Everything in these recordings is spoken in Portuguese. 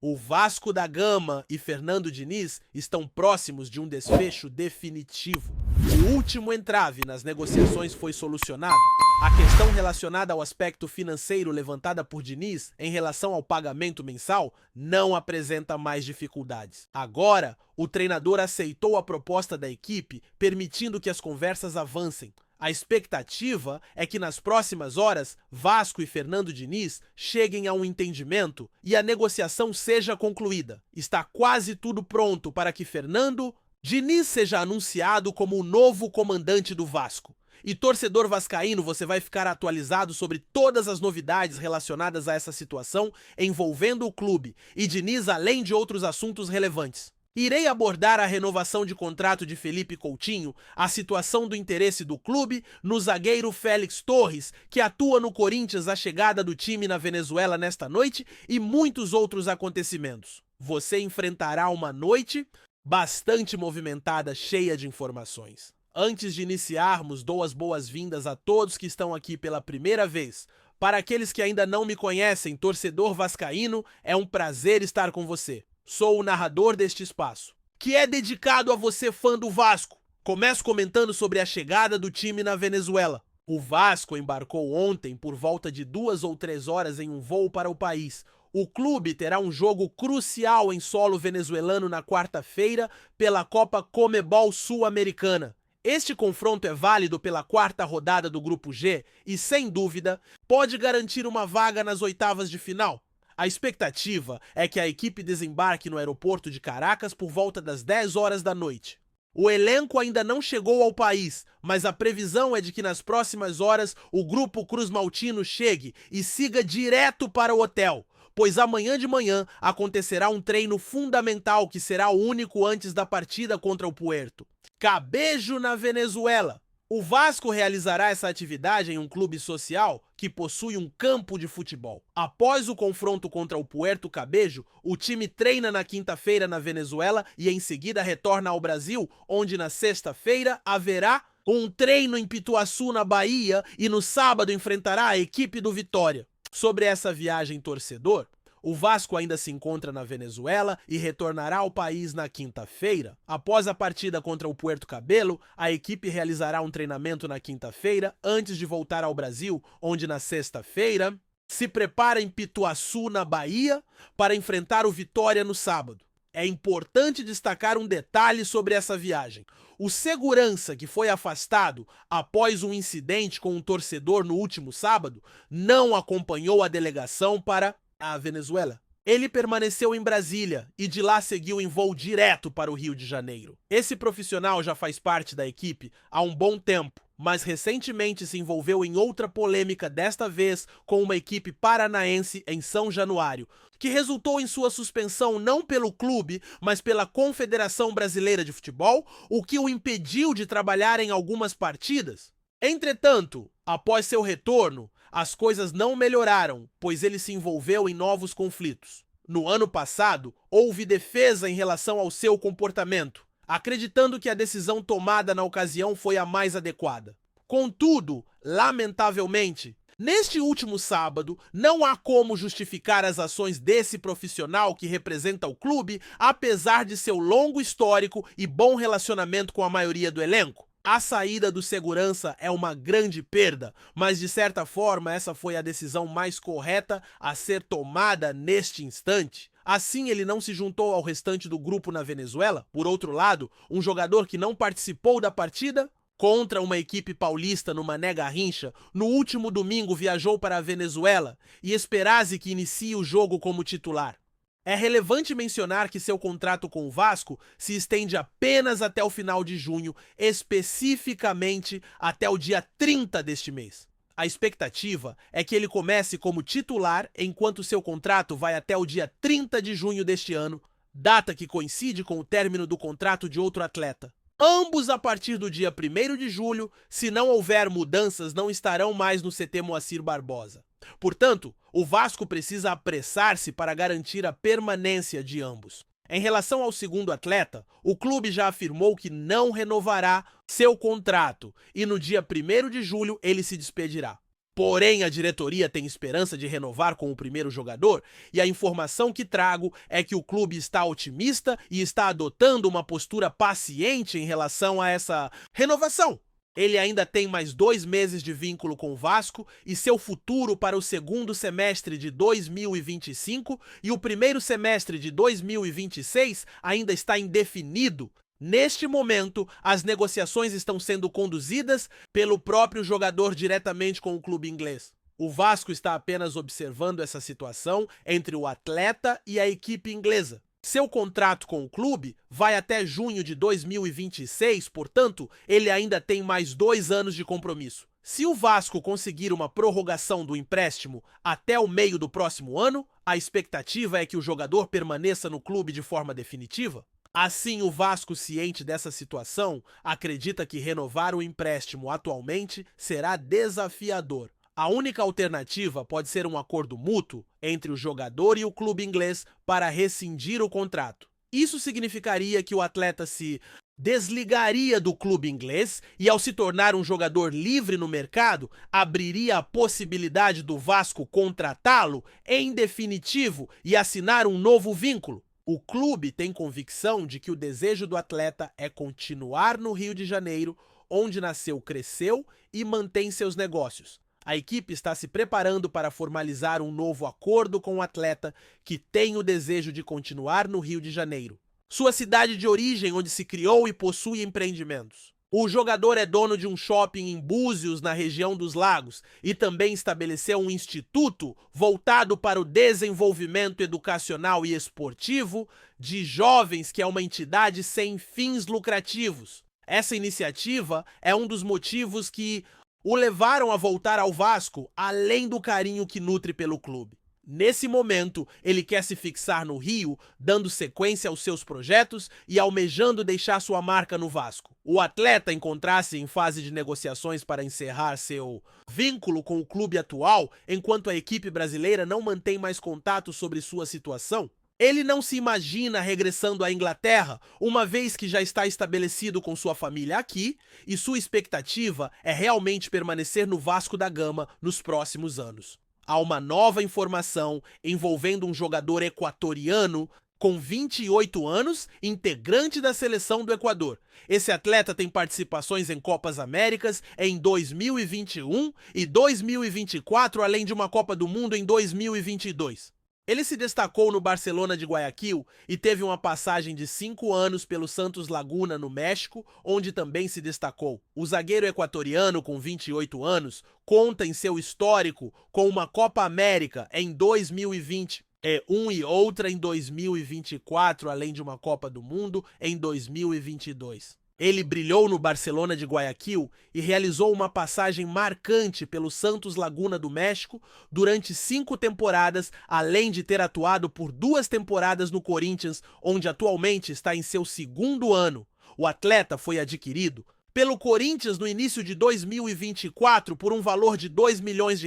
O Vasco da Gama e Fernando Diniz estão próximos de um desfecho definitivo. O último entrave nas negociações foi solucionado. A questão relacionada ao aspecto financeiro levantada por Diniz em relação ao pagamento mensal não apresenta mais dificuldades. Agora, o treinador aceitou a proposta da equipe, permitindo que as conversas avancem. A expectativa é que nas próximas horas, Vasco e Fernando Diniz cheguem a um entendimento e a negociação seja concluída. Está quase tudo pronto para que Fernando Diniz seja anunciado como o novo comandante do Vasco. E torcedor vascaíno, você vai ficar atualizado sobre todas as novidades relacionadas a essa situação envolvendo o clube e Diniz, além de outros assuntos relevantes. Irei abordar a renovação de contrato de Felipe Coutinho, a situação do interesse do clube no zagueiro Félix Torres, que atua no Corinthians, a chegada do time na Venezuela nesta noite e muitos outros acontecimentos. Você enfrentará uma noite bastante movimentada, cheia de informações. Antes de iniciarmos, dou as boas-vindas a todos que estão aqui pela primeira vez. Para aqueles que ainda não me conhecem, torcedor vascaíno, é um prazer estar com você. Sou o narrador deste espaço, que é dedicado a você, fã do Vasco. Começo comentando sobre a chegada do time na Venezuela. O Vasco embarcou ontem por volta de 2 ou 3 horas em um voo para o país. O clube terá um jogo crucial em solo venezuelano na quarta-feira pela Copa Comebol Sul-Americana. Este confronto é válido pela quarta rodada do Grupo G e, sem dúvida, pode garantir uma vaga nas oitavas de final. A expectativa é que a equipe desembarque no aeroporto de Caracas por volta das 10 horas da noite. O elenco ainda não chegou ao país, mas a previsão é de que nas próximas horas o grupo Cruz Maltino chegue e siga direto para o hotel, pois amanhã de manhã acontecerá um treino fundamental que será o único antes da partida contra o Puerto. Cabejo na Venezuela. O Vasco realizará essa atividade em um clube social que possui um campo de futebol. Após o confronto contra o Puerto Cabejo, o time treina na quinta-feira na Venezuela e em seguida retorna ao Brasil, onde na sexta-feira haverá um treino em Pituaçu, na Bahia, e no sábado enfrentará a equipe do Vitória. Sobre essa viagem, torcedor, o Vasco ainda se encontra na Venezuela e retornará ao país na quinta-feira. Após a partida contra o Puerto Cabello, a equipe realizará um treinamento na quinta-feira antes de voltar ao Brasil, onde na sexta-feira se prepara em Pituaçu, na Bahia, para enfrentar o Vitória no sábado. É importante destacar um detalhe sobre essa viagem. O segurança que foi afastado após um incidente com um torcedor no último sábado não acompanhou a delegação para a Venezuela. Ele permaneceu em Brasília e de lá seguiu em voo direto para o Rio de Janeiro. Esse profissional já faz parte da equipe há um bom tempo, mas recentemente se envolveu em outra polêmica, desta vez com uma equipe paranaense em São Januário, que resultou em sua suspensão não pelo clube, mas pela Confederação Brasileira de Futebol, o que o impediu de trabalhar em algumas partidas. Entretanto, após seu retorno, as coisas não melhoraram, pois ele se envolveu em novos conflitos. No ano passado, houve defesa em relação ao seu comportamento, acreditando que a decisão tomada na ocasião foi a mais adequada. Contudo, lamentavelmente, neste último sábado, não há como justificar as ações desse profissional que representa o clube, apesar de seu longo histórico e bom relacionamento com a maioria do elenco. A saída do segurança é uma grande perda, mas de certa forma essa foi a decisão mais correta a ser tomada neste instante. Assim, ele não se juntou ao restante do grupo na Venezuela. Por outro lado, um jogador que não participou da partida contra uma equipe paulista no Mané Garrincha, no último domingo viajou para a Venezuela e espera-se que inicie o jogo como titular. É relevante mencionar que seu contrato com o Vasco se estende apenas até o final de junho, especificamente até o dia 30 deste mês. A expectativa é que ele comece como titular, enquanto seu contrato vai até o dia 30 de junho deste ano, data que coincide com o término do contrato de outro atleta. Ambos a partir do dia 1º de julho, se não houver mudanças, não estarão mais no CT Moacir Barbosa. Portanto, o Vasco precisa apressar-se para garantir a permanência de ambos. Em relação ao segundo atleta, o clube já afirmou que não renovará seu contrato e no dia 1º de julho ele se despedirá. Porém, a diretoria tem esperança de renovar com o primeiro jogador e a informação que trago é que o clube está otimista e está adotando uma postura paciente em relação a essa renovação. Ele ainda tem mais 2 meses de vínculo com o Vasco e seu futuro para o segundo semestre de 2025 e o primeiro semestre de 2026 ainda está indefinido. Neste momento, as negociações estão sendo conduzidas pelo próprio jogador diretamente com o clube inglês. O Vasco está apenas observando essa situação entre o atleta e a equipe inglesa. Seu contrato com o clube vai até junho de 2026, portanto, ele ainda tem mais 2 anos de compromisso. Se o Vasco conseguir uma prorrogação do empréstimo até o meio do próximo ano, a expectativa é que o jogador permaneça no clube de forma definitiva. Assim, o Vasco, ciente dessa situação, acredita que renovar o empréstimo atualmente será desafiador. A única alternativa pode ser um acordo mútuo entre o jogador e o clube inglês para rescindir o contrato. Isso significaria que o atleta se desligaria do clube inglês e, ao se tornar um jogador livre no mercado, abriria a possibilidade do Vasco contratá-lo em definitivo e assinar um novo vínculo. O clube tem convicção de que o desejo do atleta é continuar no Rio de Janeiro, onde nasceu, cresceu e mantém seus negócios. A equipe está se preparando para formalizar um novo acordo com o atleta que tem o desejo de continuar no Rio de Janeiro, sua cidade de origem, onde se criou e possui empreendimentos. O jogador é dono de um shopping em Búzios, na região dos Lagos, e também estabeleceu um instituto voltado para o desenvolvimento educacional e esportivo de jovens, que é uma entidade sem fins lucrativos. Essa iniciativa é um dos motivos que o levaram a voltar ao Vasco, além do carinho que nutre pelo clube. Nesse momento, ele quer se fixar no Rio, dando sequência aos seus projetos e almejando deixar sua marca no Vasco. O atleta encontra-se em fase de negociações para encerrar seu vínculo com o clube atual, enquanto a equipe brasileira não mantém mais contato sobre sua situação. Ele não se imagina regressando à Inglaterra, uma vez que já está estabelecido com sua família aqui, e sua expectativa é realmente permanecer no Vasco da Gama nos próximos anos. Há uma nova informação envolvendo um jogador equatoriano com 28 anos, integrante da seleção do Equador. Esse atleta tem participações em Copas Américas em 2021 e 2024, além de uma Copa do Mundo em 2022. Ele se destacou no Barcelona de Guayaquil e teve uma passagem de 5 anos pelo Santos Laguna, no México, onde também se destacou. O zagueiro equatoriano, com 28 anos, conta em seu histórico com uma Copa América em 2020, e outra em 2024, além de uma Copa do Mundo em 2022. Ele brilhou no Barcelona de Guayaquil e realizou uma passagem marcante pelo Santos Laguna do México durante 5 temporadas, além de ter atuado por 2 temporadas no Corinthians, onde atualmente está em seu 2º ano. O atleta foi adquirido pelo Corinthians no início de 2024 por um valor de R$2 milhões.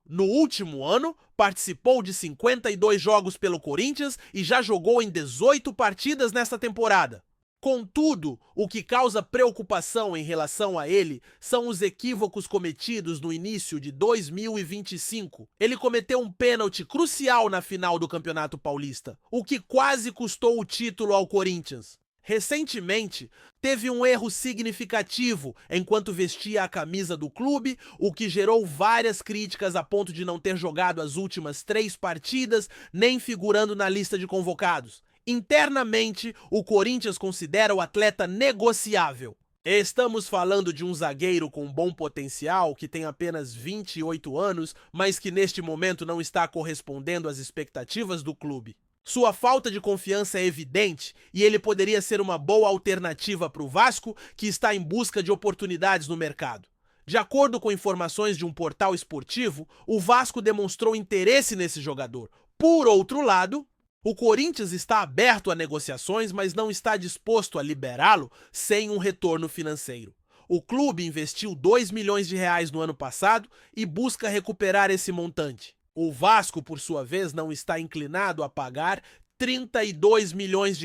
No último ano, participou de 52 jogos pelo Corinthians e já jogou em 18 partidas nesta temporada. Contudo, o que causa preocupação em relação a ele são os equívocos cometidos no início de 2025. Ele cometeu um pênalti crucial na final do Campeonato Paulista, o que quase custou o título ao Corinthians. Recentemente, teve um erro significativo enquanto vestia a camisa do clube, o que gerou várias críticas a ponto de não ter jogado as últimas 3 partidas, nem figurando na lista de convocados. Internamente, o Corinthians considera o atleta negociável. Estamos falando de um zagueiro com bom potencial, que tem apenas 28 anos, mas que neste momento não está correspondendo às expectativas do clube. Sua falta de confiança é evidente e ele poderia ser uma boa alternativa para o Vasco, que está em busca de oportunidades no mercado. De acordo com informações de um portal esportivo, o Vasco demonstrou interesse nesse jogador. Por outro lado, o Corinthians está aberto a negociações, mas não está disposto a liberá-lo sem um retorno financeiro. O clube investiu R$2 milhões no ano passado e busca recuperar esse montante. O Vasco, por sua vez, não está inclinado a pagar R$32 milhões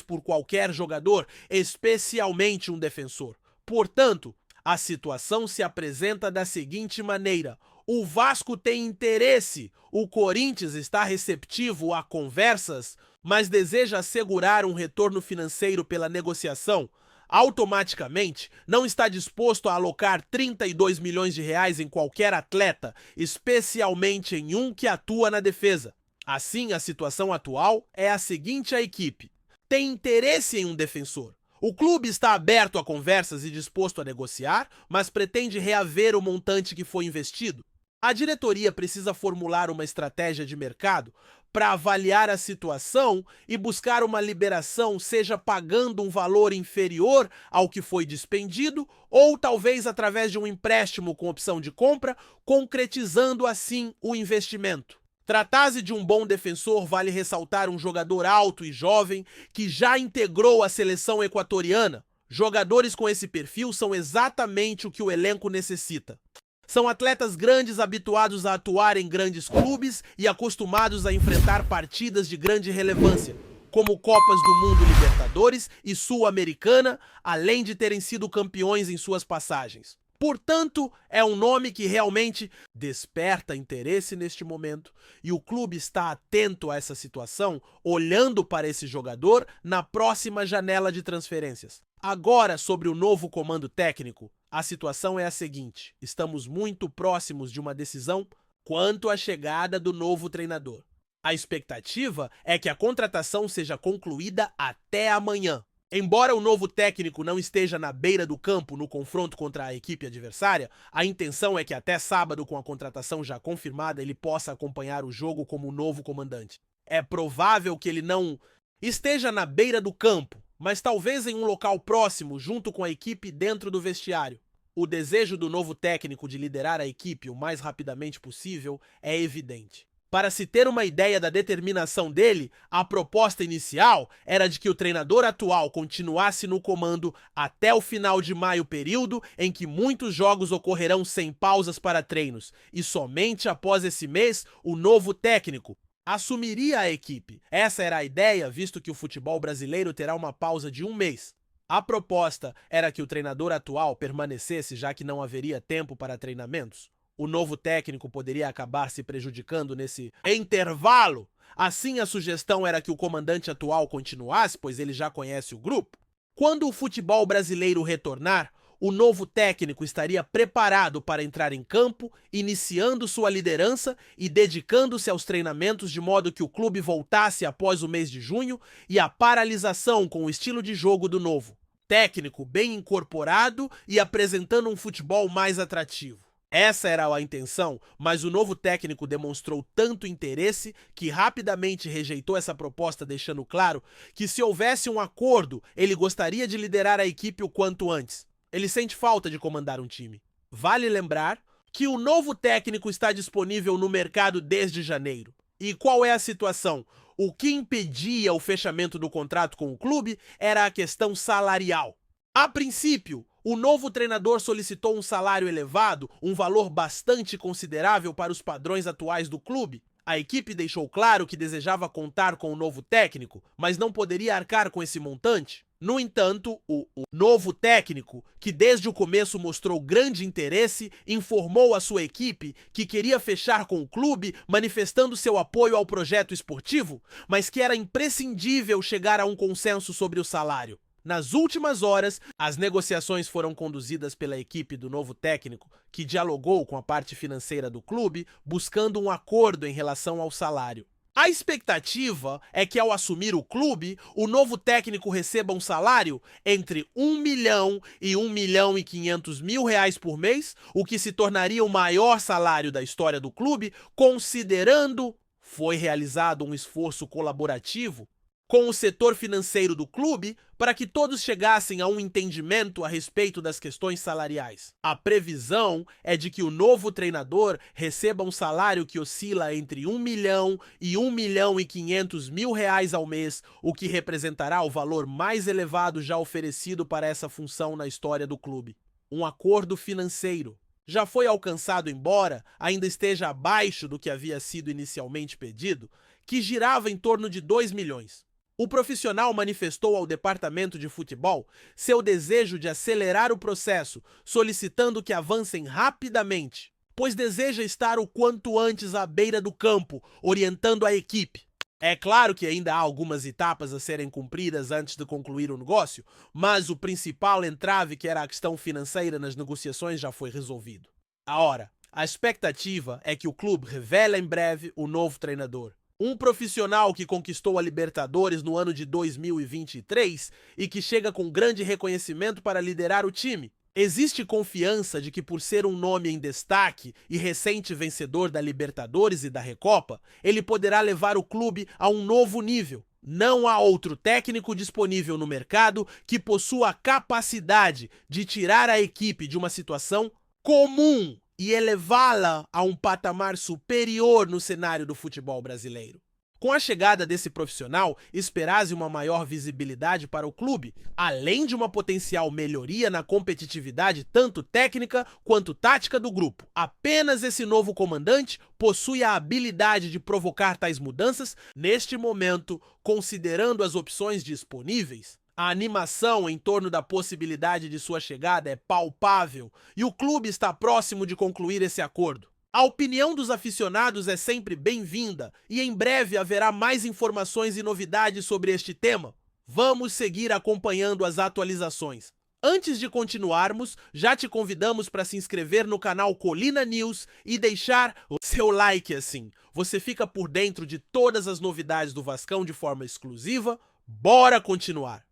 por qualquer jogador, especialmente um defensor. Portanto, a situação se apresenta da seguinte maneira: O Vasco tem interesse, o Corinthians está receptivo a conversas, mas deseja assegurar um retorno financeiro pela negociação. Automaticamente, não está disposto a alocar 32 milhões de reais em qualquer atleta, especialmente em um que atua na defesa. Assim, a situação atual é a seguinte à equipe: tem interesse em um defensor. O clube está aberto a conversas e disposto a negociar, mas pretende reaver o montante que foi investido. A diretoria precisa formular uma estratégia de mercado para avaliar a situação e buscar uma liberação, seja pagando um valor inferior ao que foi despendido ou talvez através de um empréstimo com opção de compra, concretizando assim o investimento. Tratar-se de um bom defensor, vale ressaltar um jogador alto e jovem que já integrou a seleção equatoriana. Jogadores com esse perfil são exatamente o que o elenco necessita. São atletas grandes habituados a atuar em grandes clubes e acostumados a enfrentar partidas de grande relevância, como Copas do Mundo, Libertadores e Sul-Americana, além de terem sido campeões em suas passagens. Portanto, é um nome que realmente desperta interesse neste momento e o clube está atento a essa situação, olhando para esse jogador na próxima janela de transferências. Agora, sobre o novo comando técnico, a situação é a seguinte: estamos muito próximos de uma decisão quanto à chegada do novo treinador. A expectativa é que a contratação seja concluída até amanhã. Embora o novo técnico não esteja na beira do campo no confronto contra a equipe adversária, a intenção é que até sábado, com a contratação já confirmada, ele possa acompanhar o jogo como novo comandante. É provável que ele não esteja na beira do campo, mas talvez em um local próximo, junto com a equipe dentro do vestiário. O desejo do novo técnico de liderar a equipe o mais rapidamente possível é evidente. Para se ter uma ideia da determinação dele, a proposta inicial era de que o treinador atual continuasse no comando até o final de maio, período em que muitos jogos ocorrerão sem pausas para treinos, e somente após esse mês o novo técnico assumiria a equipe. Essa era a ideia, visto que o futebol brasileiro terá uma pausa de um mês. A proposta era que o treinador atual permanecesse, já que não haveria tempo para treinamentos. O novo técnico poderia acabar se prejudicando nesse intervalo. Assim, a sugestão era que o comandante atual continuasse, pois ele já conhece o grupo. Quando o futebol brasileiro retornar, o novo técnico estaria preparado para entrar em campo, iniciando sua liderança e dedicando-se aos treinamentos de modo que o clube voltasse após o mês de junho e a paralisação com o estilo de jogo do novo técnico, bem incorporado e apresentando um futebol mais atrativo. Essa era a intenção, mas o novo técnico demonstrou tanto interesse que rapidamente rejeitou essa proposta, deixando claro que, se houvesse um acordo, ele gostaria de liderar a equipe o quanto antes. Ele sente falta de comandar um time. Vale lembrar que o novo técnico está disponível no mercado desde janeiro. E qual é a situação? O que impedia o fechamento do contrato com o clube era a questão salarial. A princípio, o novo treinador solicitou um salário elevado, um valor bastante considerável para os padrões atuais do clube. A equipe deixou claro que desejava contar com o novo técnico, mas não poderia arcar com esse montante. No entanto, o novo técnico, que desde o começo mostrou grande interesse, informou a sua equipe que queria fechar com o clube, manifestando seu apoio ao projeto esportivo, mas que era imprescindível chegar a um consenso sobre o salário. Nas últimas horas, as negociações foram conduzidas pela equipe do novo técnico, que dialogou com a parte financeira do clube, buscando um acordo em relação ao salário. A expectativa é que, ao assumir o clube, o novo técnico receba um salário entre 1 milhão e 1 milhão e 500 mil reais por mês, o que se tornaria o maior salário da história do clube, considerando foi realizado um esforço colaborativo com o setor financeiro do clube para que todos chegassem a um entendimento a respeito das questões salariais. A previsão é de que o novo treinador receba um salário que oscila entre 1 milhão e 1 milhão e 500 mil reais ao mês, o que representará o valor mais elevado já oferecido para essa função na história do clube. Um acordo financeiro já foi alcançado, embora ainda esteja abaixo do que havia sido inicialmente pedido, que girava em torno de 2 milhões. O profissional manifestou ao departamento de futebol seu desejo de acelerar o processo, solicitando que avancem rapidamente. pois deseja estar o quanto antes à beira do campo, orientando a equipe. É claro que ainda há algumas etapas a serem cumpridas antes de concluir o negócio, mas o principal entrave, que era a questão financeira nas negociações, já foi resolvido. Ora, a expectativa é que o clube revele em breve o novo treinador. Um profissional que conquistou a Libertadores no ano de 2023 e que chega com grande reconhecimento para liderar o time. Existe confiança de que, por ser um nome em destaque e recente vencedor da Libertadores e da Recopa, ele poderá levar o clube a um novo nível. Não há outro técnico disponível no mercado que possua a capacidade de tirar a equipe de uma situação comum e elevá-la a um patamar superior no cenário do futebol brasileiro. Com a chegada desse profissional, espera-se uma maior visibilidade para o clube, além de uma potencial melhoria na competitividade tanto técnica quanto tática do grupo. Apenas esse novo comandante possui a habilidade de provocar tais mudanças neste momento, considerando as opções disponíveis. A animação em torno da possibilidade de sua chegada é palpável e o clube está próximo de concluir esse acordo. A opinião dos aficionados é sempre bem-vinda e em breve haverá mais informações e novidades sobre este tema. Vamos seguir acompanhando as atualizações. Antes de continuarmos, já te convidamos para se inscrever no canal Colina News e deixar o seu like assim. Você fica por dentro de todas as novidades do Vascão de forma exclusiva. Bora continuar!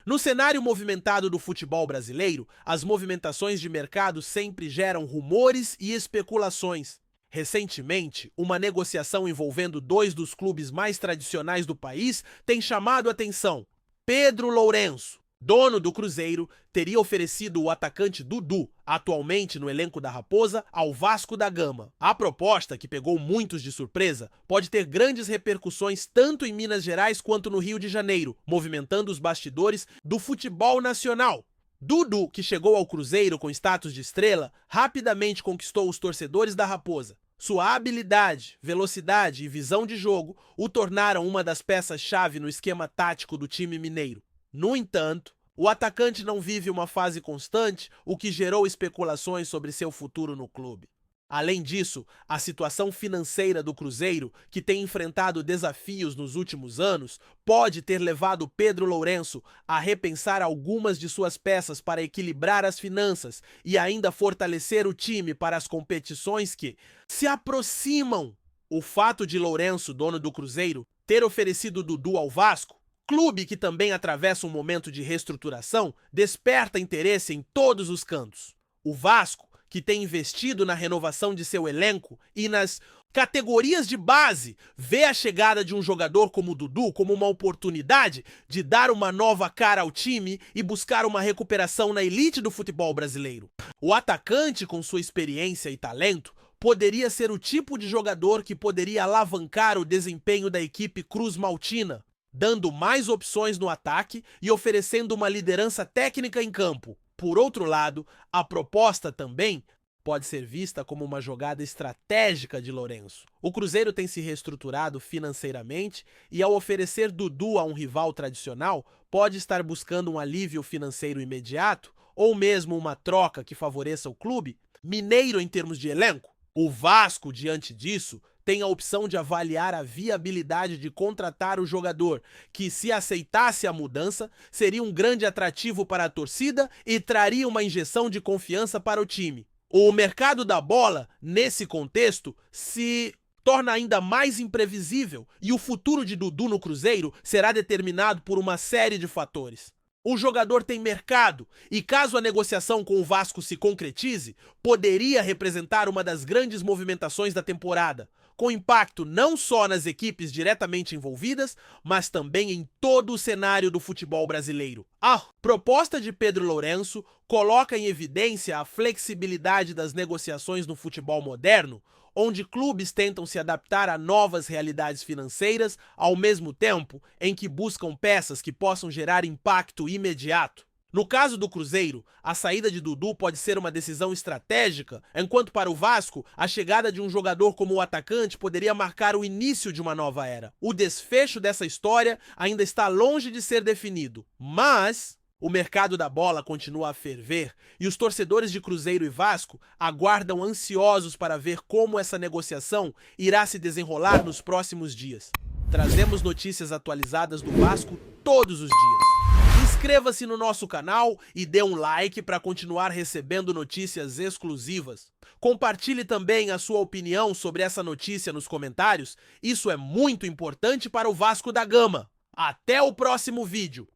No cenário movimentado do futebol brasileiro, as movimentações de mercado sempre geram rumores e especulações. Recentemente, uma negociação envolvendo dois dos clubes mais tradicionais do país tem chamado a atenção. Pedro Lourenço, dono do Cruzeiro, teria oferecido o atacante Dudu, atualmente no elenco da Raposa, ao Vasco da Gama. A proposta, que pegou muitos de surpresa, pode ter grandes repercussões tanto em Minas Gerais quanto no Rio de Janeiro, movimentando os bastidores do futebol nacional. Dudu, que chegou ao Cruzeiro com status de estrela, rapidamente conquistou os torcedores da Raposa. Sua habilidade, velocidade e visão de jogo o tornaram uma das peças-chave no esquema tático do time mineiro. No entanto, o atacante não vive uma fase constante, o que gerou especulações sobre seu futuro no clube. Além disso, a situação financeira do Cruzeiro, que tem enfrentado desafios nos últimos anos, pode ter levado Pedro Lourenço a repensar algumas de suas peças para equilibrar as finanças e ainda fortalecer o time para as competições que se aproximam. O fato de Lourenço, dono do Cruzeiro, ter oferecido Dudu ao Vasco, clube que também atravessa um momento de reestruturação, desperta interesse em todos os cantos. O Vasco, que tem investido na renovação de seu elenco e nas categorias de base, vê a chegada de um jogador como o Dudu como uma oportunidade de dar uma nova cara ao time e buscar uma recuperação na elite do futebol brasileiro. O atacante, com sua experiência e talento, poderia ser o tipo de jogador que poderia alavancar o desempenho da equipe Cruz Maltina, dando mais opções no ataque e oferecendo uma liderança técnica em campo. Por outro lado, a proposta também pode ser vista como uma jogada estratégica de Lourenço. O Cruzeiro tem se reestruturado financeiramente e, ao oferecer Dudu a um rival tradicional, pode estar buscando um alívio financeiro imediato ou mesmo uma troca que favoreça o clube mineiro em termos de elenco. O Vasco, diante disso, tem a opção de avaliar a viabilidade de contratar o jogador, que, se aceitasse a mudança, seria um grande atrativo para a torcida e traria uma injeção de confiança para o time. O mercado da bola, nesse contexto, se torna ainda mais imprevisível e o futuro de Dudu no Cruzeiro será determinado por uma série de fatores. O jogador tem mercado e, caso a negociação com o Vasco se concretize, poderia representar uma das grandes movimentações da temporada, com impacto não só nas equipes diretamente envolvidas, mas também em todo o cenário do futebol brasileiro. A proposta de Pedro Lourenço coloca em evidência a flexibilidade das negociações no futebol moderno, onde clubes tentam se adaptar a novas realidades financeiras ao mesmo tempo em que buscam peças que possam gerar impacto imediato. No caso do Cruzeiro, a saída de Dudu pode ser uma decisão estratégica, enquanto para o Vasco, a chegada de um jogador como o atacante poderia marcar o início de uma nova era. O desfecho dessa história ainda está longe de ser definido, mas O mercado da bola continua a ferver e os torcedores de Cruzeiro e Vasco aguardam ansiosos para ver como essa negociação irá se desenrolar nos próximos dias. Trazemos notícias atualizadas do Vasco todos os dias. Inscreva-se no nosso canal e dê um like para continuar recebendo notícias exclusivas. Compartilhe também a sua opinião sobre essa notícia nos comentários. Isso é muito importante para o Vasco da Gama. Até o próximo vídeo!